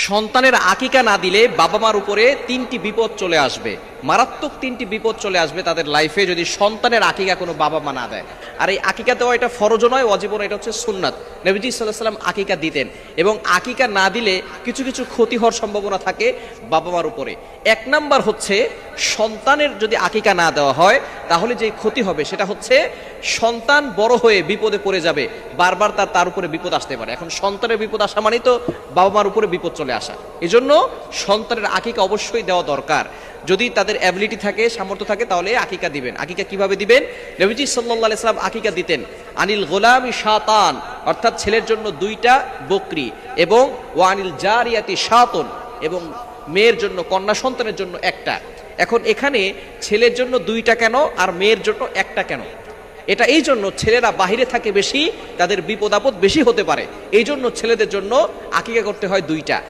সন্তানের আকিকা না দিলে বাবা মার উপরে তিনটি বিপদ চলে আসবে, মারাত্মক তিনটি বিপদ চলে আসবে তাদের লাইফে যদি সন্তানের আকিকা কোনো বাবা মা না দেয়। আর এই আকিকা দেওয়া এটা ফরজও নয়, ওয়াজিবও নয়, এটা হচ্ছে সুন্নাত। নবীজি সাল্লাল্লাহু আলাইহি ওয়াসাল্লাম আকিকা দিতেন, এবং আকিকা না দিলে কিছু কিছু ক্ষতি হওয়ার সম্ভাবনা থাকে বাবা মার উপরে। এক নাম্বার হচ্ছে, সন্তানের যদি আকিকা না দেওয়া হয় তাহলে যে ক্ষতি হবে সেটা হচ্ছে সন্তান বড় হয়ে বিপদে পড়ে যাবে, বারবার তার উপরে বিপদ আসতে পারে। এখন সন্তানের বিপদ আসা মানেই তো বাবা মার উপরে বিপদ চলে আসা। এজন্য সন্তানের আকিকা অবশ্যই দেওয়া দরকার। যদি তাদের অ্যাবিলিটি থাকে, সামর্থ্য থাকে, তাহলে আকিকা দিবেন। আকিকা কিভাবে দিবেন? নবীজি সাল্লাল্লাহু আলাইহি সাল্লাম আকিকা দিতেন আনিল গোলামি শাতান, অর্থাৎ ছেলের জন্য 2টা বকরি, এবং ওয়ানিল জারিয়াতি শাতুন, এবং মেয়ের জন্য, কন্যা সন্তানের জন্য 1টা। এখন এখানে ছেলের জন্য 2টা কেন আর মেয়ের জন্য 1টা কেন? এটা এই জন্য, ছেলেরা বাহিরে থাকে বেশি, তাদের বিপদ আপদ বেশি হতে পারে, এই জন্য ছেলেদের জন্য আকিকা করতে হয় 2টা।